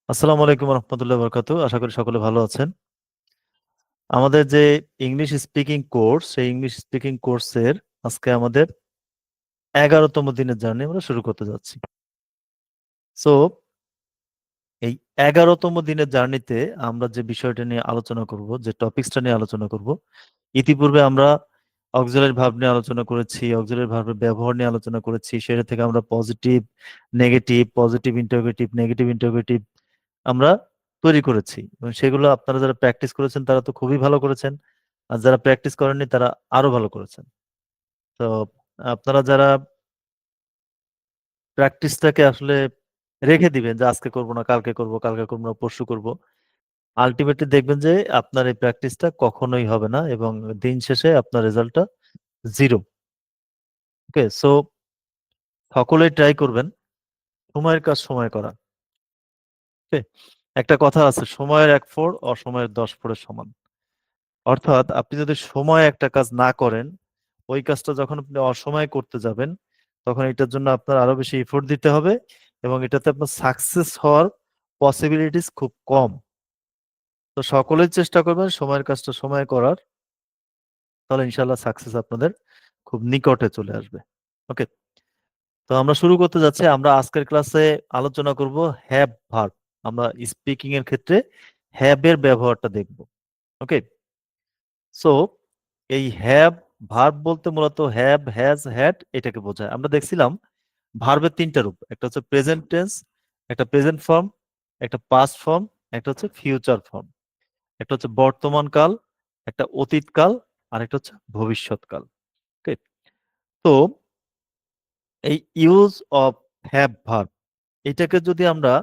আসসালামু আলাইকুম রহমতুল্লাহ বরকাতু। আশা করি সকলে ভালো আছেন। আমাদের যে ইংলিশ স্পিকিং কোর্স, সেই ইংলিশ স্পিকিং কোর্সের আজকে আমাদের 11তম দিনের জার্নি আমরা শুরু করতে যাচ্ছি। সো এই 11তম দিনের জার্নিতে আমরা যে বিষয়টা নিয়ে আলোচনা করব, যে টপিকসটা নিয়ে আলোচনা করব, ইতিপূর্বে আমরা অক্সিলারি ভার্ব নিয়ে আলোচনা করেছি, অক্সিলারি ভার্বের ব্যবহার নিয়ে আলোচনা করেছি। সেটা থেকে আমরা positive, negative, positive interrogative, negative interrogative আমরা তৈরি করেছি, এবং সেগুলো আপনারা যারা প্র্যাকটিস করেছেন তারা তো খুবই ভালো করেছেন, আর যারা প্র্যাকটিস করেননি তারা আরো ভালো করেছেন। তো আপনারা যারা প্র্যাকটিসটাকে আসলে রেখে দিবেন যে আজকে করব না, কালকে করব, কালকে করব না, পরশু করব, আলটিমেটলি দেখবেন যে আপনার এই প্র্যাকটিসটা কখনোই হবে না এবং দিন শেষে আপনার রেজাল্টটা জিরো। ওকে, সো সকলেই ট্রাই করবেন সময়ের কাজ সময় করা। ওকে, একটা কথা আছে, সময়ের 1 ফোড় অসময়ের 10 ফোড়ের সমান। অর্থাৎ আপনি যদি সময় একটা কাজ না করেন, ওই কাজটা যখন আপনি অসময়ে করতে যাবেন, তখন এটার জন্য আপনার আরো বেশি এফোর্ট দিতে হবে এবং এটাতে আপনার সাকসেস হওয়ার পসিবিলিটিস খুব কম। তো সকলেই চেষ্টা করবেন সময়ের কাজটা সময়ে করার, তাহলে ইনশাল্লাহ সাকসেস আপনাদের খুব নিকটে চলে আসবে। ওকে, তো আমরা শুরু করতে যাচ্ছি। আমরা আজকের ক্লাসে আলোচনা করব হ্যাভ ভার্ব। আমরা স্পিকিং এর ক্ষেত্রে হ্যাভ এর ব্যবহারটা দেখব। ওকে, সো এই হ্যাভ ভার্ব বলতে মূলত হ্যাভ, হ্যাজ, হ্যাড এটাকে বোঝায়। আমরা দেখছিলাম ভার্বের 3টা রূপ, একটা হচ্ছে প্রেজেন্ট টেন্স, একটা প্রেজেন্ট ফর্ম, একটা পাস্ট ফর্ম, একটা হচ্ছে ফিউচার ফর্ম, একটা হচ্ছে বর্তমান কাল, একটা অতীত কাল, আর একটা হচ্ছে ভবিষ্যৎ কাল। ওকে, তো এই ইউজ অফ হ্যাভ ভার্ব, এটাকে যদি আমরা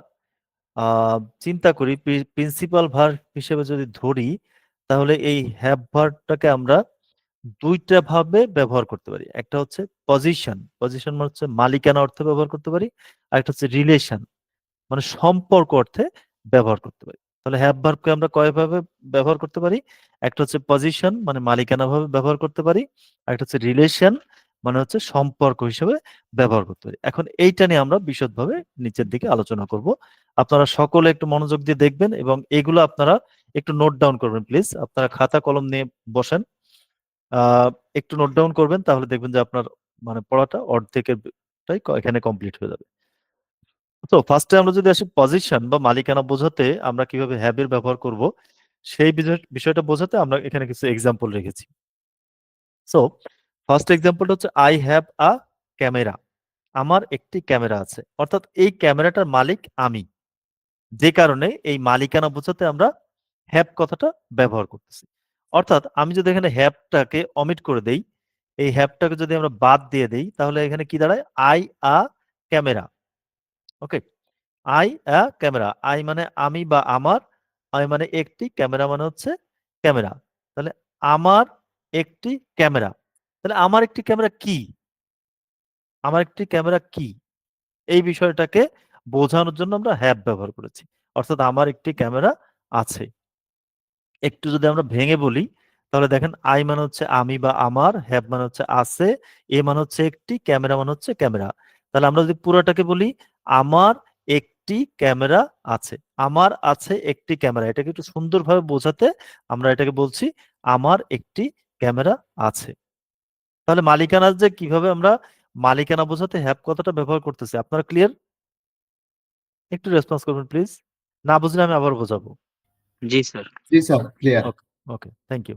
চিন্তা করি, প্রিন্সিপাল ভার্ব হিসেবে যদি ধরি, তাহলে এই হ্যাভ ভার্বটাকে আমরা দুইটা ভাবে ব্যবহার করতে পারি। একটা হচ্ছে পজিশন, পজিশন মানে হচ্ছে মালিকানা অর্থে ব্যবহার করতে পারি, আর একটা হচ্ছে রিলেশন মানে সম্পর্ক অর্থে ব্যবহার করতে পারি। তাহলে হ্যাভ ভার্বকে আমরা কয়ভাবে ব্যবহার করতে পারি? একটা হচ্ছে পজিশন মানে মালিকানা ভাবে ব্যবহার করতে পারি, আর একটা হচ্ছে রিলেশন মানে হচ্ছে সম্পর্ক হিসেবে ব্যবহার করতে পারি। এখন এইটা নিয়ে আমরা বিশদভাবে নিচের দিকে আলোচনা করব। আপনারা সকলে একটু মনোযোগ দিয়ে দেখবেন এবং এগুলো আপনারা একটু নোট ডাউন করবেন প্লিজ। আপনারা খাতা কলম নিয়ে বসেন, আহ একটু নোট ডাউন করবেন, তাহলে দেখবেন যে আপনার মানে পড়াটা অর্ধেকের এখানে কমপ্লিট হয়ে যাবে। তো ফার্স্টে আমরা যদি আসি পজিশন বা মালিকানা বোঝাতে আমরা কিভাবে হ্যাভ এর ব্যবহার করব, সেই বিষয়টা বোঝাতে আমরা এখানে কিছু এক্সাম্পল রেখেছি। সো ফার্স্ট এক্সাম্পলটা হচ্ছে আই হ্যাভ আ ক্যামেরা। আমার একটি ক্যামেরা আছে, অর্থাৎ এই ক্যামেরাটার মালিক আমি, যে কারণে এই মালিকানা বোঝাতে আমরা হ্যাভ কথাটা ব্যবহার করতেছি। অর্থাৎ আমি যদি এখানে হ্যাভটাকে অমিট করে দেই, এই হ্যাভটাকে যদি আমরা বাদ দিয়ে দেই, তাহলে এখানে কি দাঁড়ায়? I a camera. Okay, I a camera, I মানে আমি বা আমার, আই মানে একটি, ক্যামেরা মানে হচ্ছে ক্যামেরা। তাহলে আমার একটি ক্যামেরা, তাহলে আমার একটি ক্যামেরা কি, আমার একটি ক্যামেরা কি, এই বিষয়টাকে বোঝানোর জন্য আমরা হ্যাভ ব্যবহার করেছি। অর্থাৎ আমার একটি ক্যামেরা আছে। একটু যদি আমরা ভেঙে বলি, তাহলে দেখেন আই মানে হচ্ছে আমি বা আমার, হ্যাভ মানে হচ্ছে আছে, এ মানে হচ্ছে একটি, ক্যামেরা মানে হচ্ছে ক্যামেরা। তাহলে আমরা যদি পুরোটাকে বলি, আমার একটি ক্যামেরা আছে, আমার আছে একটি ক্যামেরা, এটাকে একটু সুন্দরভাবে বোঝাতে আমরা এটাকে বলছি আমার একটি ক্যামেরা আছে। তাহলে মালিকানা, যে কিভাবে আমরা মালিকানা বোঝাতে হ্যাভ কথাটা ব্যবহার করতেছি, আপনারা ক্লিয়ার? একটু রেসপন্স করবেন প্লিজ, না বুঝলে আমি আবার বোঝাবো। জি স্যার। জি sir, clear. Okay, okay, thank you.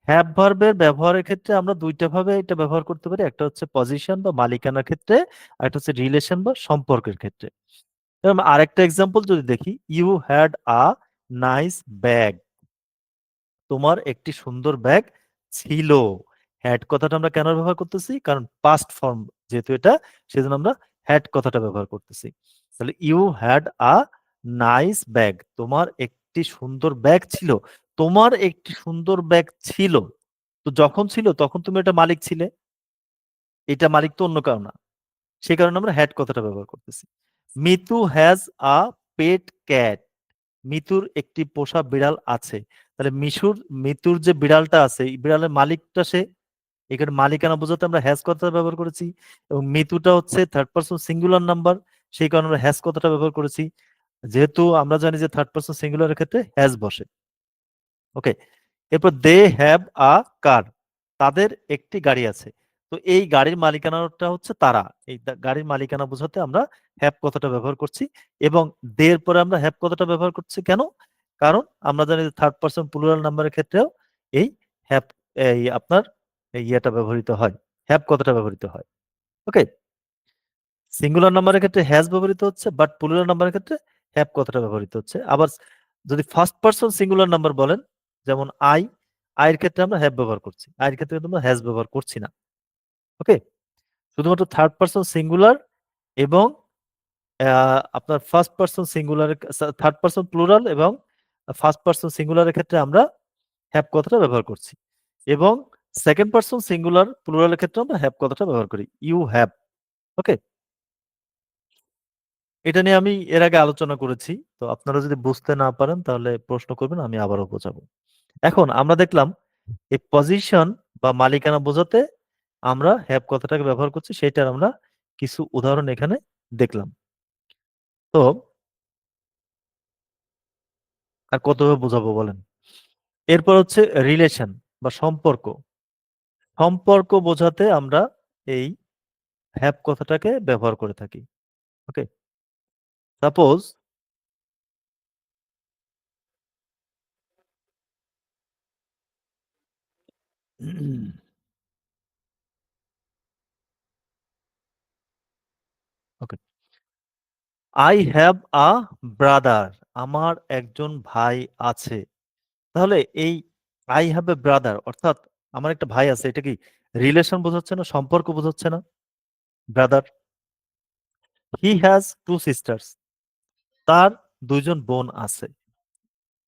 Have ভার্বের ব্যবহারের ক্ষেত্রে আমরা দুইটা ভাবে এটা ব্যবহার করতে পারি, একটা হচ্ছে পজিশন বা মালিকানার ক্ষেত্রে, আর একটা হচ্ছে রিলেশন বা সম্পর্কের ক্ষেত্রে। এরকম আরেকটা এক্সাম্পল যদি দেখি, you had a nice bag. তোমার একটি সুন্দর ব্যাগ ছিল। হ্যাড কথাটা আমরা কেন ব্যবহার করতেছি? কারণ পাস্ট ফর্ম যেহেতু এটা, সেজন্য আমরা হ্যাড কথাটা ব্যবহার করতেছি। তাহলে you had a nice bag, তোমার একটি সুন্দর ব্যাগ ছিল। তোমার একটি সুন্দর ব্যাগ ছিল, তো যখন ছিল তখন তুমি এটা মালিক ছিলে, এটা মালিক তো অন্য কারো না, সেই কারণে আমরা হ্যাড কথাটা ব্যবহার করতেছি। Mitu has a pet cat, মিতুর একটি পোষা বিড়াল আছে। তাহলে মিতুর যে বিড়ালটা আছে, এই বিড়ালের মালিকটা সে, এখানে মালিকানা বোঝাতে আমরা হ্যাজ কথাটা ব্যবহার করেছি, এবং মিতুটা হচ্ছে থার্ড পারসন সিঙ্গুলার নাম্বার, সেই কারণে আমরা হ্যাজ কথাটা ব্যবহার করেছি। যেহেতু আমরা জানি যে থার্ড পারসন সিঙ্গুলারের ক্ষেত্রে হ্যাজ বসে। ওকে, এরপর দে হ্যাভ আ কার, তাদের একটি গাড়ি আছে। তো এই গাড়ির মালিকানাটা হচ্ছে তারা, এই গাড়ির মালিকানা বোঝাতে আমরা হ্যাভ কথাটা ব্যবহার করছি। এবং দের পরে আমরা হ্যাভ কথাটা ব্যবহার করছি কেন? কারণ আমরা জানি যে থার্ড পারসন প্লুরাল নাম্বারের ক্ষেত্রেও এই হ্যাভ, এই আপনার এই ইয়েটা ব্যবহৃত হয়, হ্যাভ কথাটা ব্যবহৃত হয়। ওকে, সিঙ্গুলার নাম্বারের ক্ষেত্রে হ্যাজ ব্যবহৃত হচ্ছে, বাট প্লুরাল নাম্বারের ক্ষেত্রে হ্যাভ কথাটা ব্যবহৃত হচ্ছে। আবার যদি ফার্স্ট পারসন সিঙ্গুলার নাম্বার বলেন, যেমন আই এর ক্ষেত্রে আমরা হ্যাভ ব্যবহার করছি, আই এর ক্ষেত্রে কিন্তু আমরা হ্যাজ ব্যবহার করছি না। ওকে, শুধুমাত্র থার্ড পারসন সিঙ্গুলার এবং আপনার first person singular, third person plural এবং ফার্স্ট পারসন সিঙ্গুলারের ক্ষেত্রে আমরা হ্যাভ কথাটা ব্যবহার করছি। এবং সেকেন্ড পারসন সিঙ্গুলার প্লুরালের ক্ষেত্রে আমরা হ্যাভ কথাটা ব্যবহার করি, ইউ হ্যাভ। ওকে, এটা নিয়ে আমি এর আগে আলোচনা করেছি। তো আপনারা যদি বুঝতে না পারেন তাহলে প্রশ্ন করবেন, আমি আবারও বোঝাবো। এখন আমরা দেখলাম এই পজিশন বা মালিকানা বোঝাতে আমরা হ্যাভ কথাটাকে ব্যবহার করছি, সেটার আমরা কিছু উদাহরণ এখানে দেখলাম। তো আর কতভাবে বোঝাবো বলেন? এরপর হচ্ছে রিলেশন বা সম্পর্ক। সম্পর্ক বোঝাতে আমরা এই হ্যাভ কথাটাকে ব্যবহার করে থাকি। Okay, suppose okay, I have a brother, আমার একজন ভাই আছে। তাহলে এই আই হ্যাভ এ ব্রাদার অর্থাৎ আমার একটা ভাই আছে, এটা কি রিলেশন বোঝাচ্ছে না, সম্পর্ক বোঝাচ্ছে না? Brother. He has to sisters, তার দুইজন বোন আছে,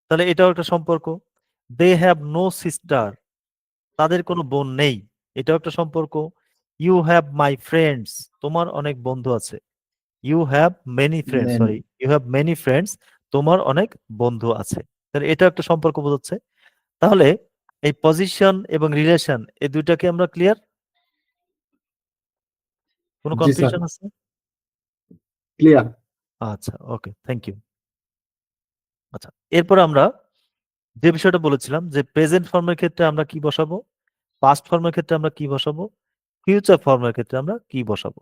তাহলে এটাও একটা সম্পর্ক। দে হ্যাভ নো সিস্টার, তাদের কোনো বোন নেই, এটাও একটা সম্পর্ক। ইউ হ্যাভ মাই ফ্রেন্ডস, তোমার অনেক বন্ধু আছে। You have many friends, many. Sorry, you have many friends, তোমার অনেক বন্ধু আছে। তাহলে এটা একটা সম্পর্ক বোঝাচ্ছে। তাহলে এই পজিশন এবং রিলেশন এই দুইটাকে আমরা ক্লিয়ার? কোনো জি স্যার, কনফিউশন আছে? ক্লিয়ার। আচ্ছা, ওকে, থ্যাংক ইউ। আচ্ছা, এরপর আমরা যে বিষয়টা বলেছিলাম যে প্রেজেন্ট ফর্মের ক্ষেত্রে আমরা কি বসাবো, পাস্ট ফর্মের ক্ষেত্রে আমরা কি বসাবো, ফিউচার ফর্মের ক্ষেত্রে আমরা কি বসাবো।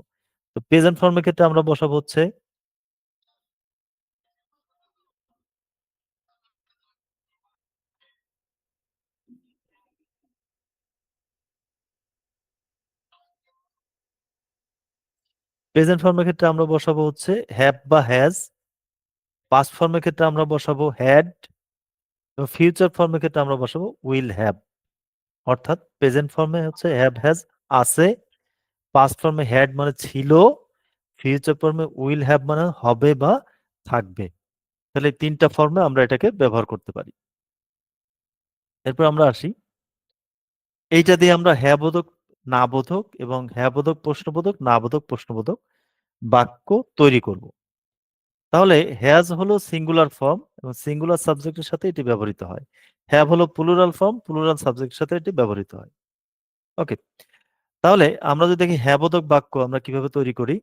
তো প্রেজেন্ট ফর্মের ক্ষেত্রে আমরা বসাবো হচ্ছে প্রেজেন্ট ফর্মের ক্ষেত্রে আমরা বসাবো হচ্ছে হ্যাভ বা হ্যাজ। পাস্ট ফর্মের ক্ষেত্রে আমরা বসাবো হ্যাড। এবং ফিউচার ফর্মের ক্ষেত্রে আমরা বসাবো উইল হ্যাভ। অর্থাৎ প্রেজেন্ট ফর্মে হচ্ছে হ্যাভ হ্যাজ আছে, পাস্ট ফর্মে হ্যাড মানে ছিল, ফিউচার ফর্মে উইল হ্যাভ মানে হবে বা থাকবে। তাহলে এই তিনটা ফর্মে আমরা এটাকে ব্যবহার করতে পারি। এরপর আমরা আসি, এইটা দিয়ে আমরা হ্যাঁ বোধক, না বোধক এবং হ্যাঁ বোধক প্রশ্নবোধক, না বোধক প্রশ্নবোধক বাক্য তৈরি করব। তাহলে হ্যাজ হলো সিঙ্গুলার ফর্ম এবং সিঙ্গুলার সাবজেক্টের সাথে এটি ব্যবহৃত হয়। হ্যাভ হলো প্লুরাল ফর্ম, প্লুরাল সাবজেক্টের সাথে এটি ব্যবহৃত হয়। ওকে, তাহলে আমরা যদি দেখি হ্যাঁ বোধক বাক্য আমরা কিভাবে তৈরি করি,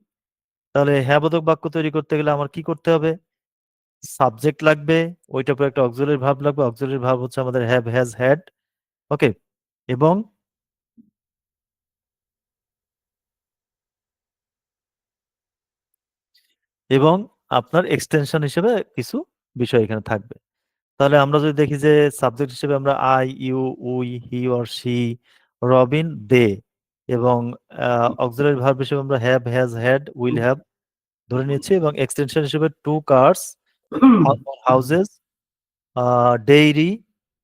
তাহলে হ্যাঁ বোধক বাক্য তৈরি করতে গেলে আমার কি করতে হবে? সাবজেক্ট লাগবে, ওইটার পর একটা অক্সিলারি ভার্ব লাগবে, অক্সিলারি ভার্ব হচ্ছে আমাদের হ্যাভ হ্যাজ হ্যাড। ওকে, এবং এবং আপনার এক্সটেনশন হিসেবে কিছু বিষয় এখানে থাকবে। তাহলে আমরা যদি দেখি যে সাবজেক্ট হিসেবে আমরা I, you, we, he or she, Robin, they, এবং অক্সিলারি ভার্ব হিসেবে আমরা have has had will have ধরে নিয়েছি, এবং এক্সটেনশন হিসেবে two cars, houses, diary,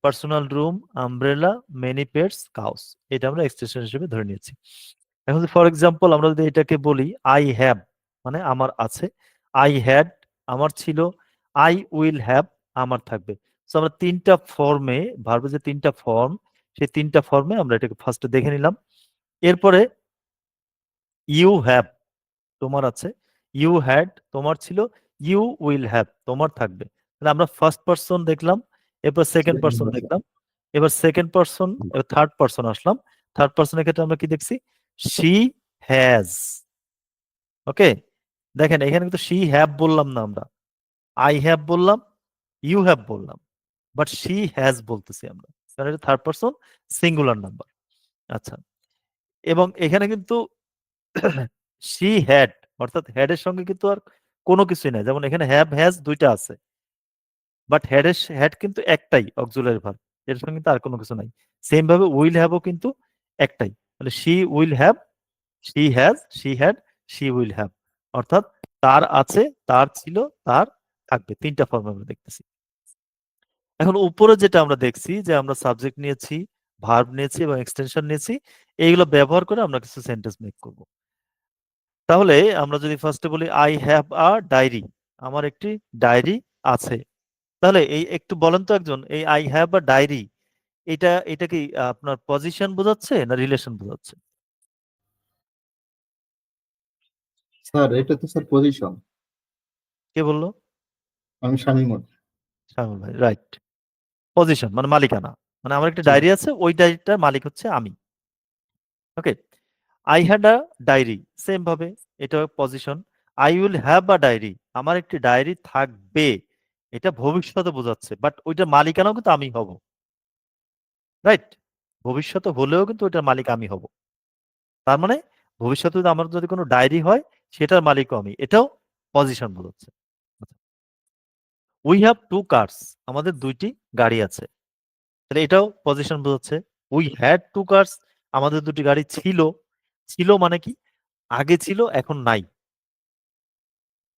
personal room, umbrella, many pets, cows, এটা আমরা এক্সটেনশন হিসেবে ধরে নিয়েছি। এখন ফর এক্সাম্পল আমরা যদি এটাকে বলি আই হ্যাভ মানে আমার আছে, আই হ্যাড আমার ছিল, আই উইল হ্যাভ আমার থাকবে। তো আমরা তিনটা ফর্মে, ভার্বের যে তিনটা ফর্ম, সেই তিনটা ফর্মে আমরা এটাকে ফার্স্টে দেখে নিলাম। এরপরে ইউ হ্যাভ তোমার আছে, ইউ হ্যাড তোমার ছিল, ইউ উইল হ্যাভ তোমার থাকবে। তাহলে আমরা ফার্স্ট পারসন দেখলাম, এরপর সেকেন্ড পারসন দেখলাম, এবার সেকেন্ড পারসন, এবার থার্ড পারসন আসলাম। থার্ড পারসনের ক্ষেত্রে আমরা কি দেখছি? She has. ওকে, দেখেন এখানে কিন্তু শি হ্যাভ বললাম না আমরা, আই হ্যাভ বললাম, ইউ হ্যাভ বললাম, বাট শি হ্যাজ বলতেছি আমরা, কারণ এটা থার্ড পারসন সিঙ্গুলার নাম্বার। আচ্ছা, এবং এখানে কিন্তু শি হ্যাড, অর্থাৎ হ্যাড এর সঙ্গে কিন্তু আর কোনো কিছুই নাই। যেমন এখানে হ্যাভ হ্যাজ দুইটা আছে, বাট হ্যাড কিন্তু একটাই অক্সিলারি ভার্ব, এর সঙ্গে কিন্তু আর কোনো কিছু নাই। সেম ভাবে উইল হ্যাভও কিন্তু একটাই, তাহলে she will have, she has, she had, she will have, অর্থাৎ তার আছে, তার ছিল, তার থাকবে, তিনটা ফর্ম আমরা দেখতেছি। এখন উপরে যেটা আমরা দেখছি যে আমরা সাবজেক্ট নিয়েছি, ভার্ব নিয়েছি এবং এক্সটেনশন নিয়েছি, এইগুলো ব্যবহার করে আমরা কিছু সেন্টেন্স মেক করব। তাহলে আমরা যদি ফার্স্টে বলি আই হ্যাভ আ ডায়েরি, আমার একটি ডায়েরি আছে, তাহলে এই একটু বলেন তো একজন, এই আই হ্যাভ আ ডায়েরি এটা কি আপনার পজিশন বোঝাচ্ছে না রিলেশন বোঝাচ্ছে? স্যার এটা তো স্যার পজিশন। কে বললো? আমি শামীমুল। শামিল ভাই, রাইট। পজিশন মানে মালিকানা, মানে আমার একটা জি। ডায়েরি আছে, ওই ডায়েরিটার মালিক হচ্ছে আমি। Okay, I had a diary, same ভাবে এটা position. I will have a diary, আমার একটি ডায়েরি থাকবে, এটা ভবিষ্যতে বোঝাচ্ছে, বাট ওইটার মালিকানাও কিন্তু আমি হব, রাইট? ভবিষ্যতে হলেও কিন্তু ওইটার মালিক আমি হব। তার মানে ভবিষ্যতে যদি আমার যদি কোনো ডায়েরি হয়, সেটার মালিকও আমি, এটাও পজিশন বোঝাচ্ছে। উই হ্যাভ টু কার্স, আমাদের দুইটি গাড়ি আছে, তাহলে এটাও পজিশন বোঝাচ্ছে। উই হ্যাড টু কার্স, আমাদের দুটি গাড়ি ছিল, ছিল মানে কি, আগে ছিল এখন নাই।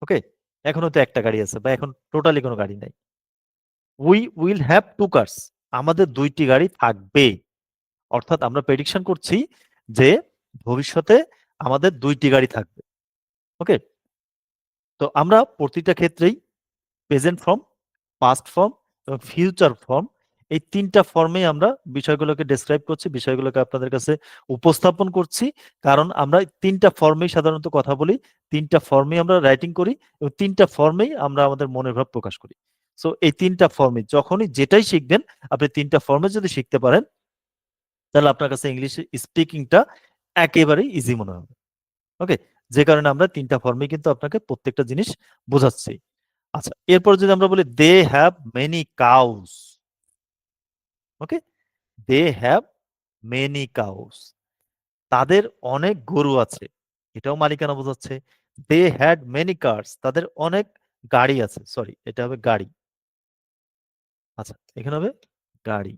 ওকে, এখনো তো একটা গাড়ি আছে, বা এখন টোটালি কোনো গাড়ি নাই। We will have two cars, আমাদের দুইটি গাড়ি থাকবে, অর্থাৎ আমরা প্রেডিকশন করছি যে ভবিষ্যতে আমাদের দুইটি গাড়ি থাকবে। ওকে, তো আমরা প্রতিটা ক্ষেত্রেই প্রেজেন্ট ফর্ম, পাস্ট ফর্ম এবং ফিউচার ফর্ম, এই তিনটা ফর্মে আমরা বিষয়গুলোকে ডেসক্রাইব করছি, বিষয়গুলোকে আপনাদের কাছে উপস্থাপন করছি, কারণ আমরা এই তিনটা ফর্মেই সাধারণত কথা বলি, তিনটা ফর্মেই আমরা রাইটিং করি, এবং তিনটা ফর্মেই আমরা আমাদের মনের ভাব প্রকাশ করি। সো এই তিনটা ফর্মে যখনই যেটাই শিখবেন, আপনি তিনটা ফর্মে যদি শিখতে পারেন, তাহলে আপনার কাছে ইংলিশ স্পিকিংটা একেবারেই ইজি মনে হবে। ওকে, যে কারণে আমরা তিনটা ফর্মে কিন্তু আপনাকে প্রত্যেকটা জিনিস বোঝাচ্ছি। আচ্ছা, এরপর যদি আমরা বলি they have many cows, okay, they have many cows, তাদের অনেক গরু আছে, এটাও মালিকানা বোঝাচ্ছে। দে হ্যাড মেনি কার্স, তাদের অনেক গাড়ি আছে, সরি এটা হবে গাড়ি। আচ্ছা, এখানে হবে গাড়ি।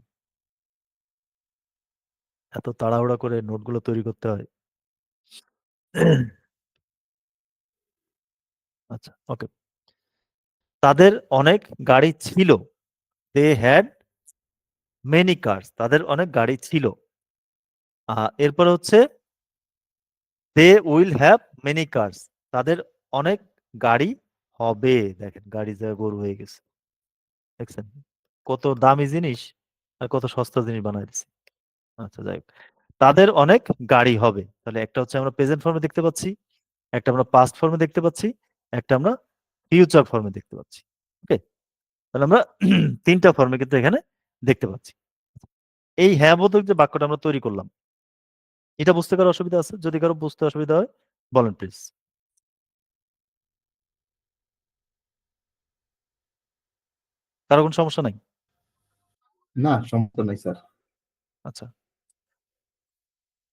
এত তাড়াহুড়া করে নোটগুলো তৈরি করতে হয়। আচ্ছা, ওকে, তাদের অনেক গাড়ি ছিল, দে হ্যাড মেনি কার্স, তাদের অনেক গাড়ি ছিল। এরপর হচ্ছে they will have many cars, তাদের অনেক গাড়ি হবে, দেখেন গাড়ি জায়গায় গরু হয়ে গেছে, দেখছেন কত দামি জিনিস আর কত সস্তা জিনিস বানাই দিচ্ছে। আচ্ছা, যাই হোক, তাদের অনেক গাড়ি হবে, তাহলে একটা হচ্ছে আমরা প্রেজেন্ট ফর্মে দেখতে পাচ্ছি, একটা আমরা পাস্ট ফর্মে দেখতে পাচ্ছি, একটা আমরা ফিউচার ফর্মে দেখতে পাচ্ছি। ওকে, তাহলে আমরা তিনটা ফর্মে কিন্তু এখানে দেখতে পাচ্ছি। এই হ্যাঁ বোধক যে বাক্যটা আমরা তৈরি করলাম, এটা বুঝতে কারো অসুবিধা আছে? যদি কারো বুঝতে অসুবিধা হয় বলেন প্লিজ। কারো কোনো সমস্যা নাই? না, সমস্যা নাই স্যার। আচ্ছা,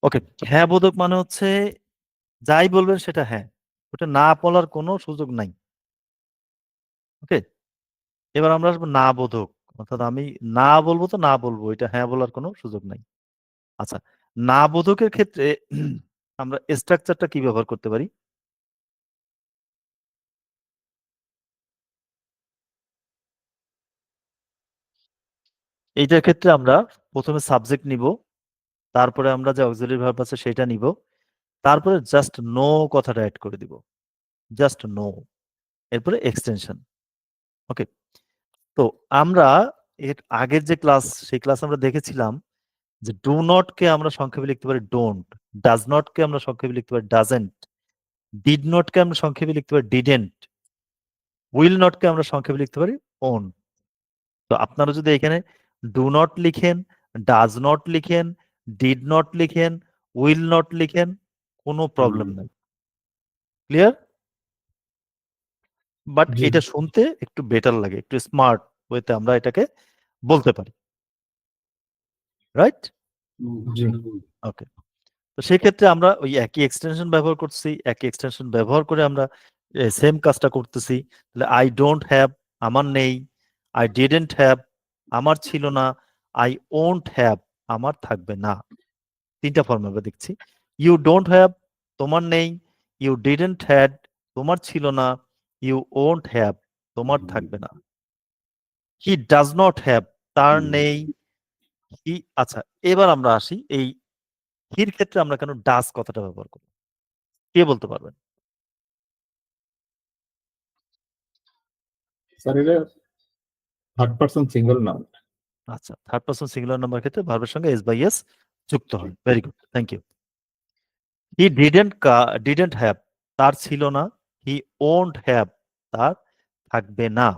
ওকে, হ্যাঁ বোধক মানে হচ্ছে যাই বলবেন সেটা হ্যাঁ, ওটা না বলার কোনো সুযোগ নাই। ওকে, এবার আমরা আসবো না বোধক, অর্থাৎ আমি না বলবো তো না বলবো, এটা হ্যাঁ বলার কোনো সুযোগ নাই। আচ্ছা, না বোধকের ক্ষেত্রে আমরা স্ট্রাকচারটা কি ব্যবহার করতে পারি? এইটার ক্ষেত্রে আমরা প্রথমে সাবজেক্ট নিব, তারপরে আমরা যে অক্সিলারি ভার্ব আছে সেটা নিব, তারপরে জাস্ট নো কথাটা অ্যাড করে দিব, জাস্ট নো, এরপরে এক্সটেনশন। ওকে, তো আমরা এর আগের যে ক্লাস, সেই ক্লাস আমরা দেখেছিলাম যে ডু নট কে আমরা সংক্ষেপে লিখতে পারি ডোন্ট, ডাজ নট কে আমরা সংক্ষেপে লিখতে পারি ডাজেন্ট, ডিড নট কে আমরা সংক্ষেপে লিখতে পারি ডিডেন্ট, উইল নট কে আমরা সংক্ষেপে লিখতে পারি ওন। তো আপনারা যদি এখানে ডু নট লিখেন, ডাজ নট লিখেন, ডিড নট লিখেন, উইল নট লিখেন, কোনো প্রবলেম নাই। ক্লিয়ার? বাট জি। এটা শুনতে একটু বেটার লাগে, একটু স্মার্ট ওয়েতে আমরা এটাকে বলতে পারি, রাইট? জি। ওকে, তো সেক্ষেত্রে আমরা ওই একই এক্সটেনশন ব্যবহার করছি, একই এক্সটেনশন ব্যবহার করে আমরা সেম কাজটা করতেছি। তাহলে আই ডোন্ট হ্যাভ, আমার নেই। আই ডিডেন্ট হ্যাভ, আমার ছিল না। আই ওন্ট হ্যাভ, আমার থাকবে না। তিনটা ফর্ম আমরা দেখছি। ইউ ডোন্ট হ্যাভ, তোমার নেই। ইউ ডিডেন্ট হ্যাড, তোমার ছিল না। ইউ ওন্ট হ্যাভ, তোমার থাকবে না। হি ডাজ নট হ্যাভ, তার নেই। হি, আচ্ছা, এবার আমরা আসি এই হির ক্ষেত্রে আমরা কেন ডাজ কথাটা ব্যবহার করি, কে বলতে পারবেন? স্যার এটা থার্ড পারসন সিঙ্গেল নাউন। আচ্ছা, থার্ড পারসন সিঙ্গুলার নাম্বার ক্ষেত্রে ভার্বের সঙ্গে এস বাই এস যুক্ত হয়। Very good, thank you. He didn't have, তার ছিল না। হি ওন্ট হ্যাভ, তার থাকবে না।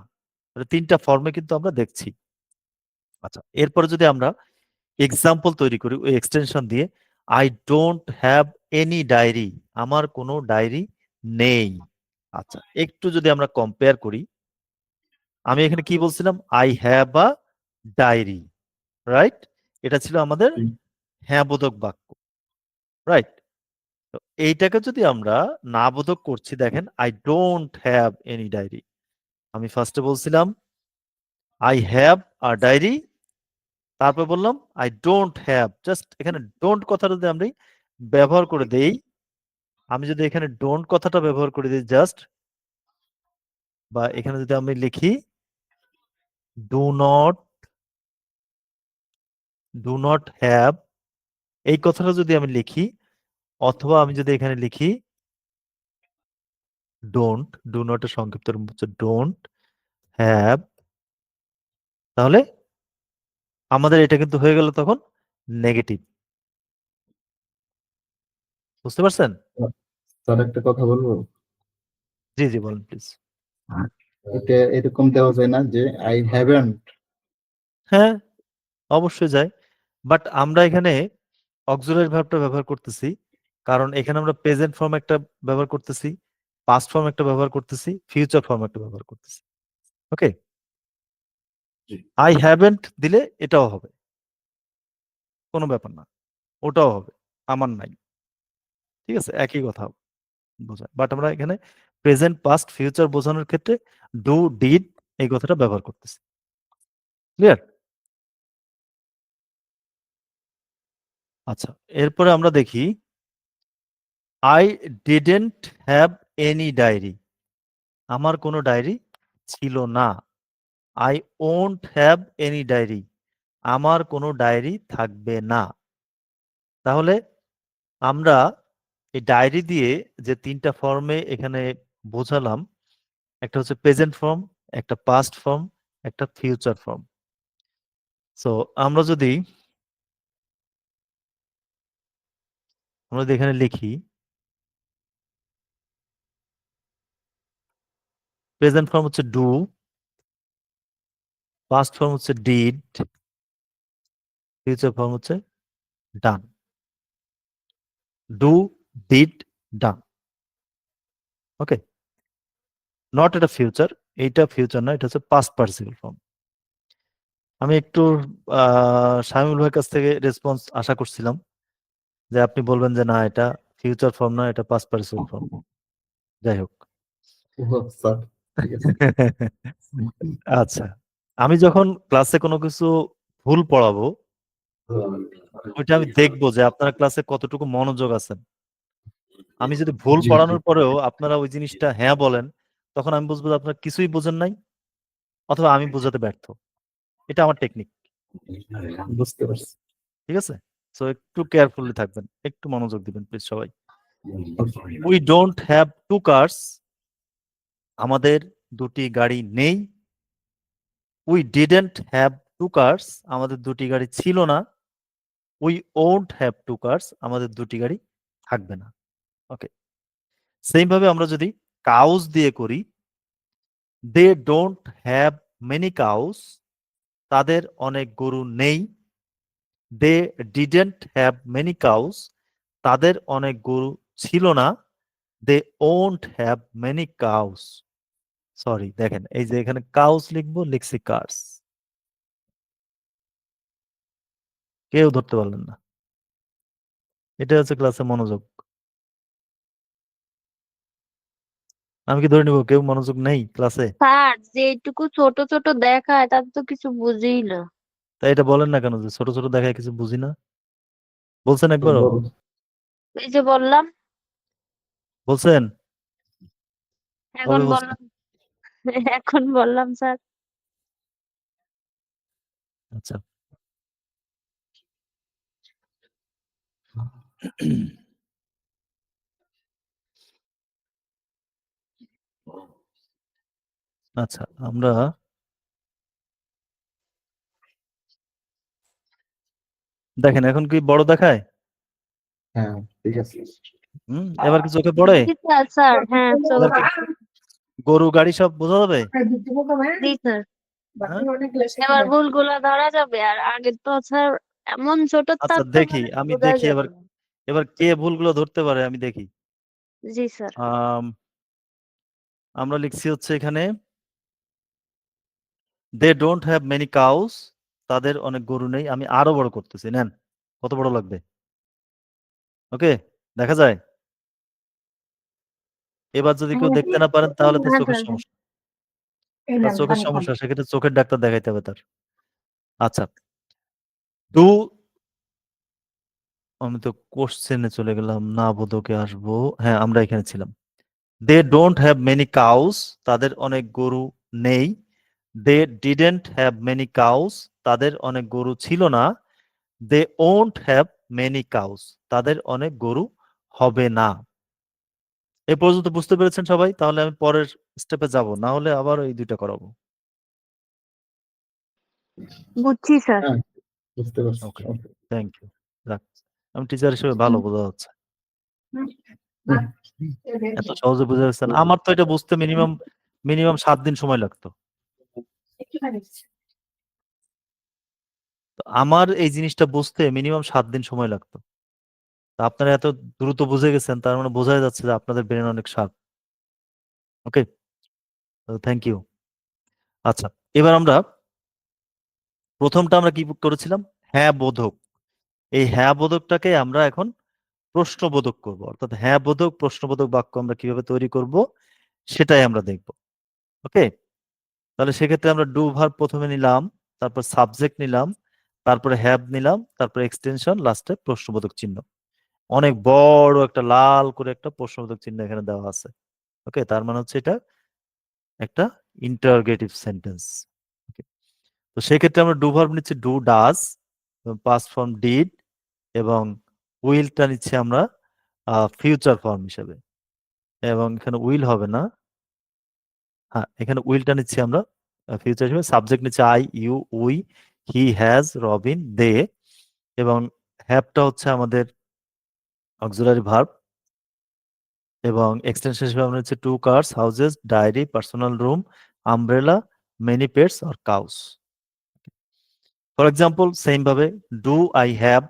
তাহলে তিনটা ফর্মে কিন্তু আমরা দেখছি। আচ্ছা, এরপরে যদি আমরা এক্সাম্পল তৈরি করি ওই এক্সটেনশন দিয়ে, I don't have any diary, আমার কোনো ডায়েরি নেই। আচ্ছা, একটু যদি আমরা কম্পেয়ার করি, আমি এখানে কি বলছিলাম? I have a diary, right? এটা ছিল আমাদের হ্যাঁ বোধক বাক্য, রাইট? তো এইটাকে যদি আমরা না বোধক করছি, দেখেন, I don't have any diary. আমি ফার্স্টে বলছিলাম আই হ্যাভ আ ডায়েরি, তারপর বললাম আই ডোন্ট হ্যাভ। জাস্ট এখানে ডোন্ট কথাটা যদি আমি ব্যবহার করে দেই, আমি যদি এখানে ডোন্ট কথাটা ব্যবহার করে দিই জাস্ট, বা এখানে যদি আমি লিখি ডু নট হ্যাভ, এই কথাটা যদি আমি লিখি, অথবা আমি যদি এখানে লিখি ডোন্ট, ডু নটের সংক্ষিপ্ত রূপ হচ্ছে ডোন্ট হ্যাভ, তাহলে আমাদের এটা কিন্তু হয়ে গেল তখন নেগেটিভ। বুঝতে পারছেন? স্যার একটা কথা বলবো, জি জি, বলেন প্লিজ। এটা এরকম দেওয়া যায় না যে আই হ্যাভেন্ট? হ্যাঁ, অবশ্যই যায়, বাট আমরা এখানে অক্সিলারি ভার্বটা ব্যবহার করতেছি, কারণ এখানে আমরা প্রেজেন্ট ফর্ম একটা ব্যবহার করতেছি, পাস্ট ফর্ম একটা ব্যবহার করতেছি, ফিউচার ফর্ম একটা ব্যবহার করতেছি। ওকে, আই হ্যাভেন্ট দিলে এটাও হবে, কোনো ব্যাপার না, ওটাও হবে, আমার নাই। ঠিক আছে, একই কথা বোঝায়, বাট আমরা এখানে প্রেজেন্ট, পাস্ট, ফিউচার বোঝানোর ক্ষেত্রে ডু, ডিড এই কথাটা ব্যবহার করতেছি। ক্লিয়ার? আচ্ছা, এরপরে আমরা দেখি I didn't have any diary, আমার কোনো ডায়েরি ছিল না। I won't have any diary, আমার কোনো ডায়েরি থাকবে না। তাহলে আমরা এই ডায়েরি দিয়ে যে তিনটা ফর্মে এখানে বোঝালাম, একটা হচ্ছে প্রেজেন্ট ফর্ম, একটা পাস্ট ফর্ম, একটা ফিউচার ফর্ম। সো আমরা যদি এখানে লিখি, প্রেজেন্ট ফর্ম হচ্ছে ডু, পাস্ট ফর্ম হচ্ছে ডিড, ফিউচার ফর্ম হচ্ছে done. Do, did, done. Okay, not এটা ফিউচার, এইটা ফিউচার না, এটা হচ্ছে পাস্ট পার্টিসিপল ফর্ম। আমি একটু শামিউল ভাইয়ের কাছ থেকে রেসপন্স আশা করছিলাম যে আপনি বলবেন যে না, এটা ফিউচার ফর্ম না, এটা পাস্ট পার্টিসিপল ফর্ম। যাই হোক। স্যার ঠিক আছে। আচ্ছা, আমি যখন ক্লাসে কোনো কিছু ভুল পড়াবো, ওইটা আমি দেখবো যে আপনারা ক্লাসে কতটুকু মনোযোগ আছেন। আমি যদি ভুল জি জি, পড়ানোর পরেও আপনারা ওই জিনিসটা হ্যাঁ বলেন, তখন আমি বুঝবো যে আপনারা কিছুই বোঝেন নাই, অথবা আমি বোঝাতে ব্যর্থ। এটা আমার টেকনিক। বুঝতে পারছি। ঠিক আছে, সো একটু কেয়ারফুলি থাকবেন, একটু মনোযোগ দিবেন প্লিজ সবাই। We don't have two cars, আমাদের দুটি গাড়ি নেই। We didn't have two cars, আমাদের দুটি গাড়ি ছিল না। We won't have two cars, আমাদের দুটি গাড়ি থাকবে না। ওকে, সেম ভাবে আমরা যদি কাউস দিয়ে করি, they don't have many cows, তাদের অনেক গরু নেই। They didn't have many cows, তাদের অনেক গরু ছিল না। They won't have many cows. Sorry, দেখেন এই যে এখানে কাউস লিখবো, লিখছি কার্স। কেউ ধরতে পারলেন না। এটা হচ্ছে ক্লাসে মনোযোগ। আমি কি ধরে নিব কেউ মনোযোগ নেই ক্লাসে? স্যার যেটুকু ছোট ছোট দেখায় তাতে তো কিছু বুঝিই না। তাই এটা বলেন না কেন যে ছোট ছোট দেখায় কিছু বুঝি না? বলছেন একবারও? এই যে বললাম, বলছেন? এখন কবে বলছেন? বললাম, এখন বললাম স্যার। আচ্ছা। আচ্ছা, আমরা দেখেন এখন কি বড় দেখায়? হ্যাঁ, ঠিক আছে। এবার কি চোখে পড়ে? জি স্যার, স্যার হ্যাঁ এবার কি গরু গাড়ি সব বোঝা যাবে? জি স্যার। হ্যাঁ? এবার ভুলগুলো ধরা যাবে, আর আগে তো স্যার এমন ছোট আচ্ছা থাকতো দেখি, মানে আমি বোঝাই দেখি যেত এবার না। এবার কে ভুলগুলো ধরতে পারে আমি দেখি। জি স্যার। আমরা লিখছি হচ্ছে এখানে they don't have many cows, তাদের অনেক গরু নেই। আমি আরো বড় করতেছি, নেন কত বড় লাগবে। ওকে, দেখা যায়। এবার যদি কেউ দেখতে না পারেন তাহলে তো হ্যাঁ চোখের স্যার। সমস্যা, তার চোখের সমস্যা, সেক্ষেত্রে চোখের ডাক্তার দেখাইতে হবে তার। আচ্ছা, ডু, আমি তো কোশ্চেনে চলে গেলাম, না বোধকে আসবো। হ্যাঁ, আমরা এখানে ছিলাম। They don't have many cows, তাদের অনেক গরু নেই। They didn't have many cows, তাদের অনেক গরু ছিল না। They won't have many cows, তাদের অনেক গরু হবে না। এ পর্যন্ত বুঝতে পেরেছেন সবাই? তাহলে আমি পরের স্টেপে যাব, না হলে আবার এই দুইটা করাবো। বুঝছি স্যার। হ্যাঁ, বুঝতে পারছি। ওকে, থ্যাংক ইউ। রাখ, আমি টিচার হিসেবে ভালো বোঝা যাচ্ছে। এত সহজে বুঝে যাচ্ছেন। আমার তো এটা বুঝতে মিনিমাম মিনিমাম 7 দিন সময় লাগতো। তো আমার এই জিনিসটা বুঝতে মিনিমাম 7 দিন সময় লাগতো। তা আপনারা এত দ্রুত বুঝে গেছেন, তার মানে বোঝাই যাচ্ছে যে আপনাদের ব্রেন অনেক শার্প। Okay, thank you. আচ্ছা, এবার আমরা প্রথমটা আমরা কি করেছিলাম? হ্যাঁ বোধক। এই হ্যাঁ বোধকটাকে আমরা এখন প্রশ্নবোধক করব, অর্থাৎ হ্যাঁ বোধক প্রশ্নবোধক বাক্য আমরা কিভাবে তৈরি করব সেটাই আমরা দেখব। ওকে, তাহলে সেক্ষেত্রে আমরা ডু ভার্ব প্রথমে নিলাম, তারপর সাবজেক্ট নিলাম, তারপরে হ্যাভ নিলাম, তারপরে এক্সটেনশন, লাস্টে প্রশ্নবোধক চিহ্ন। অনেক বড় একটা লাল করে একটা প্রশ্নবোধক চিহ্ন এখানে দেওয়া আছে। ওকে, তার মানে হচ্ছে এটা একটা ইন্টারোগেটিভ সেন্টেন্স। তো সেক্ষেত্রে আমরা ডু ভার্ব নিচ্ছি do does, past form did, এবং উইলটা নিচ্ছি আমরা ফিউচার ফর্ম হিসেবে। এবং এখানে উইল হবে না, হ্যাঁ এখানে উইলটা নিচ্ছি আমরা ফিউচার হিসেবে। সাবজেক্ট নিচ্ছে I, you, we, he, has, Robin, they, এবং হ্যাভটা হচ্ছে আমাদের অক্সিলারি ভার্ব, এবং এক্সটেনশন হিসেবে আমরা নিচ্ছি two cars, houses, diary, personal room, umbrella, many pets or cows. For example same ভাবে ডু আই হ্যাভ,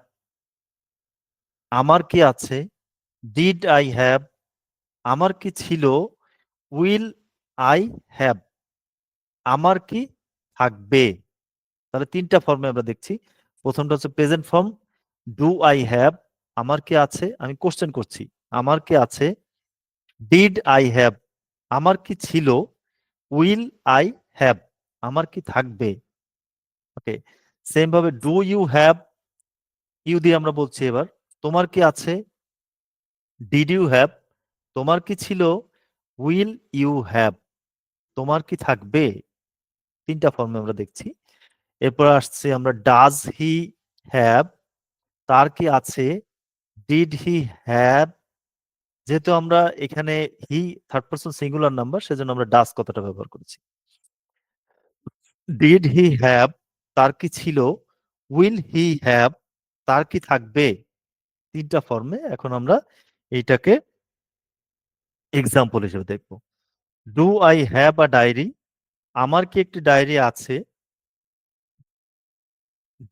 আমার কি আছে। ডিড আই হ্যাভ, আমার কি ছিল। উইল আই হ্যাভ, আমার কি থাকবে। তাহলে তিনটা ফর্মে আমরা দেখছি। প্রথমটা হচ্ছে present form, do I have, আমার কি আছে, আমি কোশ্চেন করছি, আমার কি আছে। ডিড আই হ্যাভ, আমার কি ছিল। উইল আই হ্যাভ, আমার কি থাকবে। ওকে, সেম ভাবে ডু ইউ হ্যাভ, ইউ দিয়ে আমরা বলছি এবার তোমার কি আছে। ডিড ইউ হ্যাভ, তোমার কি ছিল। উইল ইউ হ্যাভ, তোমার কি থাকবে। তিনটা ফর্মে আমরা দেখছি। এরপর আসছে আমরা ডাজ হি হ্যাভ, তার কি আছে। ডিড হি হ্যাভ, যেহেতু আমরা এখানে he third person singular number, সেজন্য আমরা ডাজ কথাটা ব্যবহার করেছি। ডিড হি হ্যাভ, তার কি ছিল। উইল হি হ্যাভ, তার কি থাকবে। তিনটা ফর্মে এখন আমরা এইটাকে এক্সাম্পল হিসেবে দেখব। Do I have a diary, আমার কি একটি ডায়েরি আছে।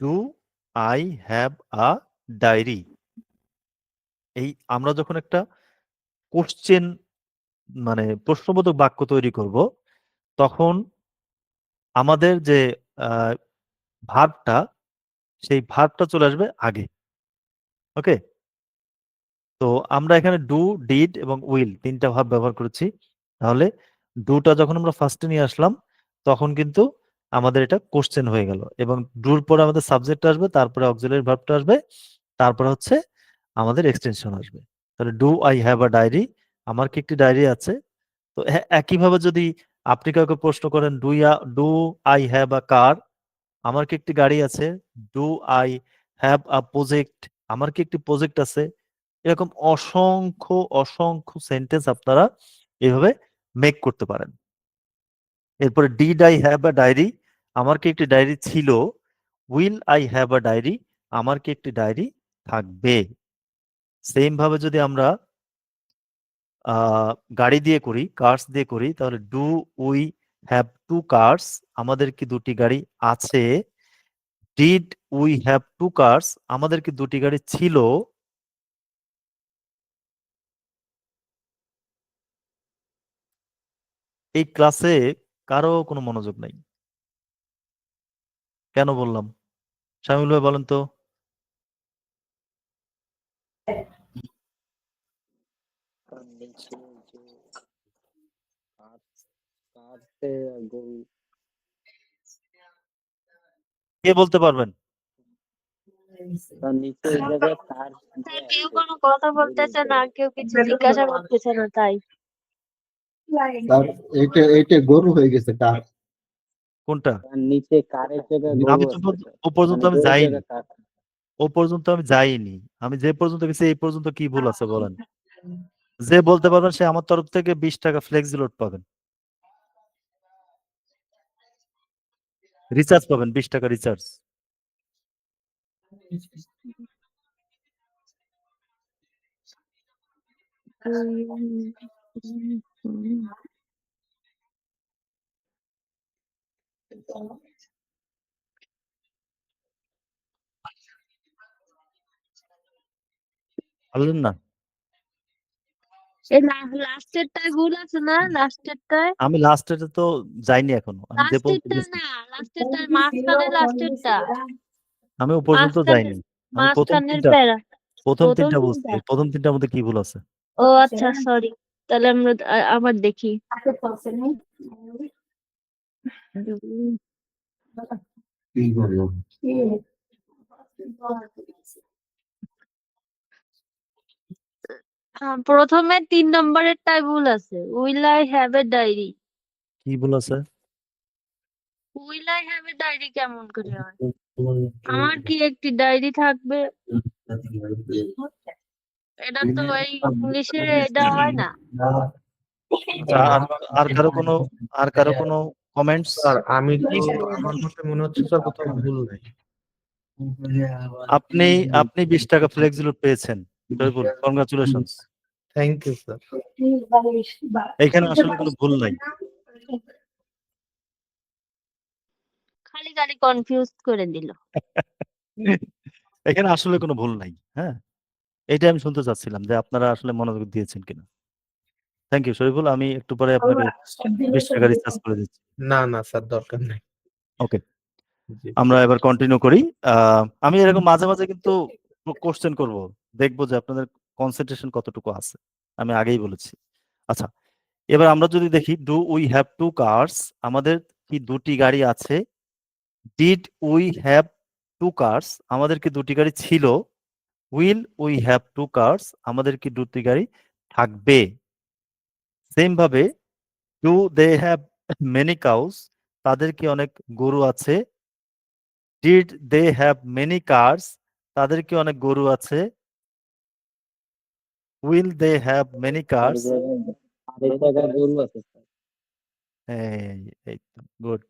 Do I have a diary, এই আমরা যখন একটা কোশ্চেন মানে প্রশ্নবোধক বাক্য তৈরি করব, তখন আমাদের যে ভার্বটা, সেই ভার্বটা চলে আসবে আগে। ওকে, তো আমরা এখানে ডু, ডিড এবং উইল তিনটা ভার্ব ব্যবহার করেছি। তাহলে ডুটা যখন আমরা ফার্স্টে নিয়ে আসলাম, তখন কিন্তু আমাদের এটা কোশ্চেন হয়ে গেল, এবং ডুর পরে আমাদের সাবজেক্ট আসবে, তারপরে অক্সিলারি ভার্বটা আসবে, তারপরে হচ্ছে আমাদের এক্সটেনশন আসবে। তাহলে do I have a diary, আমার কি একটি ডায়েরি আছে? তো একইভাবে যদি আপনি কাউকে প্রশ্ন করেন, ডু আই হ্যাভ আ কার, আমার কি একটি গাড়ি আছে? Do I have a project, আমার কি একটি প্রজেক্ট আছে? এরকম অসংখ্য অসংখ্য সেন্টেন্স আপনারা এভাবে মেক করতে পারেন। এরপরে did I have a diary, আমার কি একটি ডায়েরি ছিল? Will I have a diary, আমার কি একটি ডায়েরি থাকবে? সেম ভাবে যদি আমরা গাড়ি দিয়ে করি, কার্স দিয়ে করি, তাহলে do we have two cars, আমাদের কি দুটি গাড়ি আছে? Did we have two cars, আমাদের কি দুটি গাড়ি ছিল? এই ক্লাসে কারো কোনো মনোযোগ নাই, কেন বললাম? শামিল ভাই বলেন তো। কে বলতে পারবেন? স্যার কেউ কোনো কথা বলতেছে না, কেউ কিছু জিজ্ঞাসা করতেছে না, তাই। তার এটা গরু হয়ে গেছে কার। কোনটা? নিচে কারের জায়গায় গরু আমি তো আছে স্যার। ও পর্যন্ত আমি গরুর যাইনি, জায়গায় কার। ও পর্যন্ত আমি যাইনি। আমি যে পর্যন্ত গেছি এই পর্যন্ত কি ভুল আছে বলেন? যে বলতে পারবেন সে আমার তরফ থেকে 20 টাকা ফ্লেক্সি লোড পাবেন, রিচার্জ পাবেন, 20 টাকা রিচার্জ। বললেন না? এই লাস্টেরটায় ভুল আছে না? লাস্টেরটায়, আমি লাস্টেতে তো যাইনি এখনো, আমি যে পর্যন্ত লাস্টেরটা গেছি। না, লাস্টেরটার মাঝখানে, লাস্টেরটা আমি ও পর্যন্ত মাঝখানে, যাইনি। আমি মাঝখানের প্যারা, প্রথম প্রথম তিনটা বুঝছি, তিনটা। প্রথম তিনটার মধ্যে কি ভুল আছে? ও আচ্ছা, সরি। তাহলে আমরা আবার দেখি। কি করবো? প্রথমে 3 নম্বরেরটাই ভুল আছে। Will I have a diary, কি ভুল আছে? Will I have a diary কেমন করে হয়? আমার কি একটি ডায়েরি থাকবে? এটা তো এই ইংলিশে এটা হয় না। আচ্ছা, আর কারো কোনো কমেন্টস? স্যার আমি তো আমার মতে মনে হচ্ছে স্যার কোথাও ভুল নাই। আপনি আপনি 20 টাকা ফ্লেক্সি লোড পেয়েছেন, কংগ্রাচুলেশনস। Thank you sir. এখানে আসলে কোনো ভুল নাই। খালি খালি কনফিউজ করে দিল। এখানে আসলে কোনো ভুল নাই। হ্যাঁ, এটা আমি শুনতে চাচ্ছিলাম যে আপনারা আসলে মনোযোগ দিয়েছেন কিনা। থ্যাংক ইউ শরীফুল, আমি একটু পরে আপনাকে 20 টাকা রিচার্জ করে দিচ্ছি। না না স্যার দরকার নেই। ওকে, জি আমরা এবার কন্টিনিউ করি। আমি এরকম মাঝে মাঝে কিন্তু কোশ্চেন করব, দেখবো যে আপনাদের কনসেন্ট্রেশন কতটুকু আছে, আমি আগেই বলেছি। আচ্ছা, এবার আমরা যদি দেখি, do we have two cars, আমাদের কি দুটি গাড়ি আছে? Did we have two cars, আমাদের কি দুটি গাড়ি ছিল? Will we have two cars, আমাদের কি দুটি গাড়ি থাকবে? সেম ভাবে do they have many cows, তাদের কি অনেক গরু আছে? Did they have many cars, তাদের কি অনেক গরু আছে? Will they have many cars, কারের জায়গায় গরু আছে স্যার। এই তো good.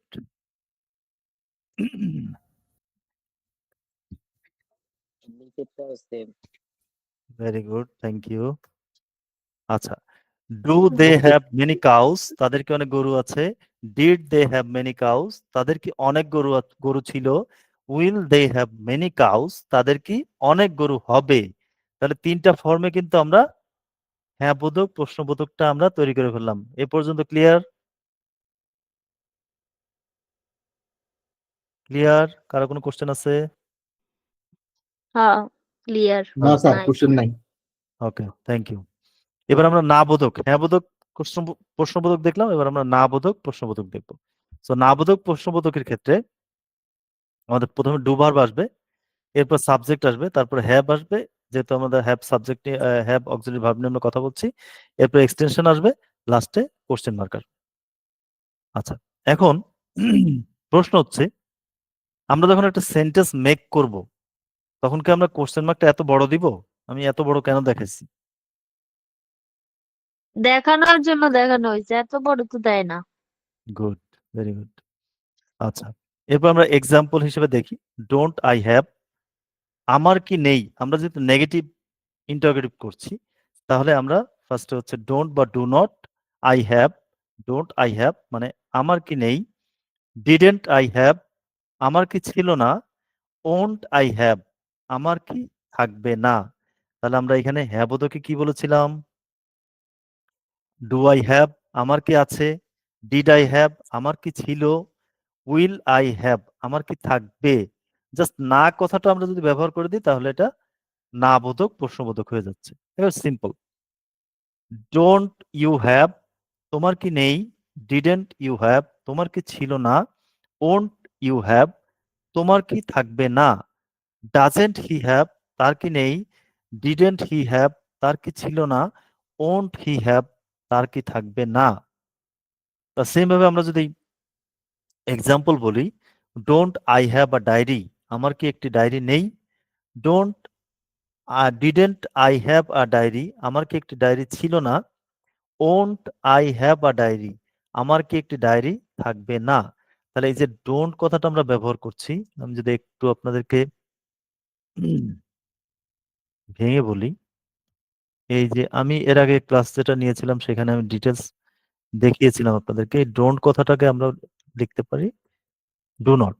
নিচেরটাও same. Very good, thank you. আচ্ছা, do they have many cows, তাদের কি অনেক গরু আছে? Did they have many cows, তাদের কি অনেক গরু ছিল? Will they have many cows, তাদের কি অনেক গরু হবে? তাহলে তিনটা ফর্মে কিন্তু আমরা হ্যাঁ বোধক প্রশ্নবোধকটা আমরা তৈরি করে ফেললাম। এ পর্যন্ত ক্লিয়ার? ক্লিয়ার? কারো কোনো কোশ্চেন আছে? হ্যাঁ, ক্লিয়ার। না স্যার, নাই। কোশ্চেন নাই। ওকে, থ্যাংক ইউ। এবার আমরা না বোধক, হ্যাঁ বোধক প্রশ্নবোধক দেখলাম, এবার আমরা না বোধক প্রশ্নবোধক দেখবো। তো না বোধক প্রশ্নবোধকের ক্ষেত্রে আমাদের প্রথমে ডু ভার্ব আসবে, এরপর সাবজেক্ট আসবে, তারপর হ্যাভ আসবে, যেহেতু আমাদের হ্যাভ সাবজেক্ট নিয়ে হ্যাভ অক্সিলারি ভার্ব নিয়ে আমরা কথা বলছি, এরপর এক্সটেনশন আসবে, লাস্টে কোশ্চেন মার্ক আসবে। আচ্ছা, এখন প্রশ্ন হচ্ছে আমরা যখন একটা সেন্টেন্স মেক করব তখন কি আমরা কোশ্চেন মার্কটা এত বড় দিব? আমি এত বড় কেন দেখাইছি? দেখানোর জন্য দেখানো হয়েছে, এত বড় তো দেয় না। Good, very good. আচ্ছা, এরপর আমরা এক্সাম্পল হিসেবে দেখি। ডোন্ট আই হ্যাভ, আমার কি নেই। আমরা যেহেতু নেগেটিভ ইন্টারোগেটিভ করছি, তাহলে আমরা ফার্স্টে হচ্ছে ডোন্ট বা do not, I have, don't I have মানে আমার কি নেই। ডিডেন্ট আই হ্যাভ, আমার কি ছিল না। ওন্ট আই হ্যাভ, আমার কি থাকবে না। তাহলে আমরা এখানে হ্যাভ বোধকে কি বলেছিলাম? ডু আই হ্যাভ, আমার কি আছে। ডিড আই হ্যাভ, আমার কি ছিল। উইল আই হ্যাভ, আমার কি থাকবে। জাস্ট না কথাটা আমরা যদি ব্যবহার করে দিই তাহলে এটা না বোধক প্রশ্নবোধক হয়ে যাচ্ছে। এবার সিম্পল। ডোন্ট ইউ হ্যাভ, তোমার কি নেই। ডিডেন্ট ইউ হ্যাভ, তোমার কি ছিল না। ওন্ট ইউ হ্যাভ, তোমার কি থাকবে না। ডাজেন্ট হি হ্যাভ, তার কি নেই। ডিডেন্ট হি হ্যাভ, তার কি ছিল না। ওন্ট হি হ্যাভ, তার কি থাকবে না। তা সেম ভাবে আমরা যদি এক্সাম্পল বলি, don't I have a diary, আমার কি একটি ডায়েরি নেই। Don't didn't I have a diary, আমার কি একটি ডায়েরি ছিল না। Won't I have a diary, আমার কি একটি ডায়েরি থাকবে না। তাহলে এই যে ডোন্ট কথাটা আমরা ব্যবহার করছি, আমি যদি একটু আপনাদেরকে ভেঙে বলি, এই যে আমি এর আগে ক্লাস যেটা নিয়েছিলাম সেখানে আমি ডিটেলস দেখিয়েছিলাম আপনাদেরকে। এই ডোন্ট কথাটাকে আমরা লিখতে পারি ডু নট।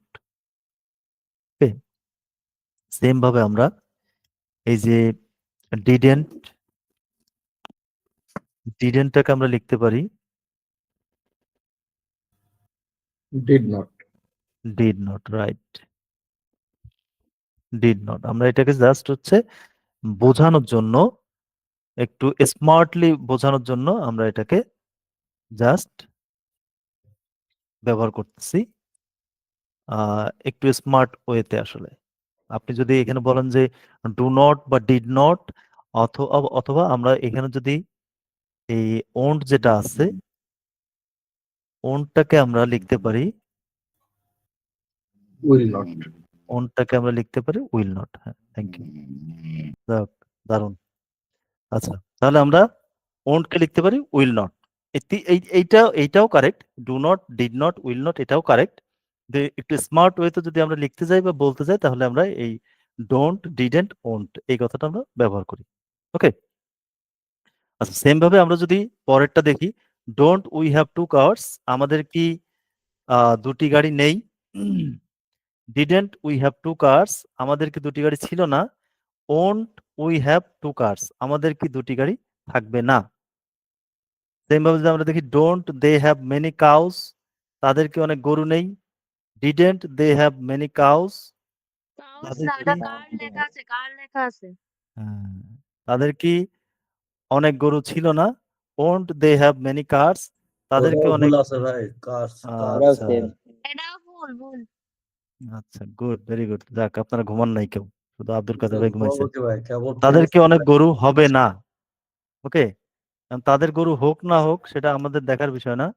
সেম ভাবে আমরা এই যে ডিডেন্ট, ডিডেন্টটাকে আমরা লিখতে পারি did not. Did not, right. Did not, আমরা এটাকে জাস্ট হচ্ছে বোঝানোর জন্য, একটু স্মার্টলি বোঝানোর জন্য আমরা এটাকে জাস্ট ব্যবহার করতেছি একটু স্মার্ট ওয়েতে। আসলে আপনি যদি এখানে বলেন যে ডু নট বা ডিড নট, অথবা অথবা আমরা এখানে যদি এই ওন্ট যেটা আছে, ওন্টটাকে আমরা লিখতে পারি, উইল নট। ওন্টটাকে আমরা লিখতে পারি উইল নট। হ্যাঁ, থ্যাংক ইউ, দারুন। আচ্ছা, তাহলে আমরা ওন্টকে লিখতে পারি উইল নট। এইটাও correct. Do not, did not, will not, এটাও কারেক্ট। একটু স্মার্ট ওয়েতে যদি আমরা লিখতে যাই বা বলতে যাই তাহলে আমরা এই ডোন্ট, ডিডেন্ট, ওন্ট এই কথাটা আমরা ব্যবহার করি। ওকে, আচ্ছা সেম ভাবে আমরা যদি পরেরটা দেখি, don't we have two cars, আমাদের কি দুটি গাড়ি নেই। Didn't we have two cars, আমাদের কি দুটি গাড়ি ছিল না। Won't we have two cars, আমাদের কি দুটি গাড়ি থাকবে না। সেম ভাবে যদি আমরা দেখি don't they have many cows, তাদের কি অনেক গরু নেই। Didn't they have many cows, cows তাদের না, কি এটা কার লেখা আছে, কার লেখা আছে। হ্যাঁ, তাদের কি অনেক গরু ছিল না। Won't they have many cars, তাদের কি ওটাও অনেক। ভুল আছে ভাই, কার্স ওরাও আচ্ছা সেম। এটাও ভুল ভুল। আচ্ছা, গুড, ভেরি গুড। যাক, আপনারা ঘুমান নাই কেউ, শুধু আব্দুল কাদের ভাই ঘুমাইছে। কি ভাই, কেবল তাদের কি অনেক প্রেস গরু হবে না। ওকে, তাদের গরু হোক না হোক সেটা আমাদের দেখার বিষয় না।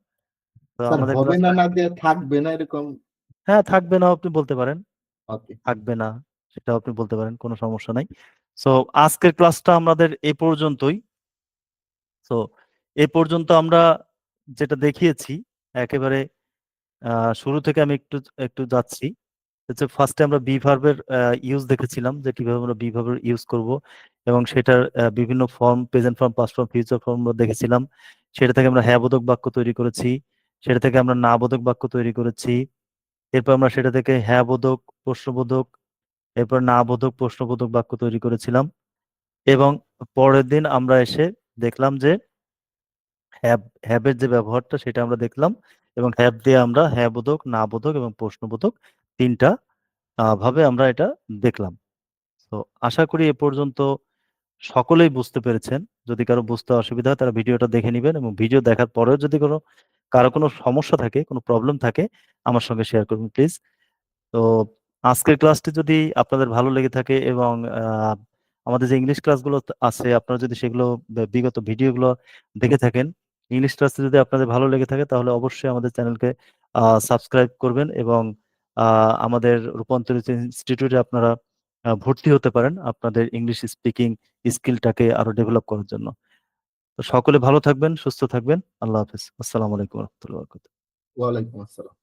তো স্যার, আমাদের হবে না ক্লাসটা, না দিয়ে থাকবে না এরকম। হ্যাঁ থাকবে না আপনি বলতে পারেন, ওকে। থাকবে না সেটাও আপনি বলতে পারেন, কোনো সমস্যা নাই। সো আজকের ক্লাসটা আমাদের এই পর্যন্তই। সো এই পর্যন্ত আমরা যেটা দেখিয়েছি একেবারে শুরু থেকে আমি একটু একটু যাচ্ছি। হচ্ছে ফার্স্টে আমরা বি ভার্বের ইউজ দেখেছিলাম যে কিভাবে আমরা বি ভার্বের ইউজ করব, এবং সেটার বিভিন্ন form, present form, past form, future form আমরা দেখেছিলাম। সেটা থেকে আমরা হ্যাঁ বোধক বাক্য তৈরি করেছি, সেটা থেকে আমরা না বোধক বাক্য তৈরি করেছি। এরপর আমরা সেটা থেকে হ্যাঁ বোধক, প্রশ্নবোধক, এরপর না বোধক, প্রশ্নবোধক বাক্য তৈরি করেছিলাম। এবং পরের দিন আমরা এসে দেখলাম যে হ্যাবের যে ব্যবহারটা সেটা আমরা দেখলাম, এবং হ্যাব দিয়ে আমরা হ্যাঁ বোধক, না বোধক এবং প্রশ্নবোধক 3টা ভাবে আমরা এটা দেখলাম। তো আশা করি এ পর্যন্ত সকলেই বুঝতে পেরেছেন। যদি কারো বুঝতে অসুবিধা হয় তারা ভিডিওটা দেখে নেবেন, এবং ভিডিও দেখার পরেও যদি কারো কোনো সমস্যা থাকে, কোনো প্রবলেম থাকে, আমার সঙ্গে শেয়ার করবেন প্লিজ। তো আজকের ক্লাসটি যদি আপনাদের ভালো লেগে থাকে এবং আমাদের যে ইংলিশ ক্লাসগুলো আছে আপনারা যদি সেগুলো বিগত ভিডিওগুলো দেখে থাকেন, ইংলিশ ক্লাসটি যদি আপনাদের ভালো লেগে থাকে তাহলে অবশ্যই আমাদের চ্যানেলকে সাবস্ক্রাইব করবেন, এবং আমাদের রূপান্তরিত ইনস্টিটিউটে আপনারা ভর্তি হতে পারেন আপনাদের ইংলিশ স্পিকিং স্কিলটাকে আরো ডেভেলপ করার জন্য। তো সকলে ভালো থাকবেন, সুস্থ থাকবেন। আল্লাহ হাফেজ। আসসালামু আলাইকুম রহমতুল্লাহ। ওয়ালাইকুম আসসালাম।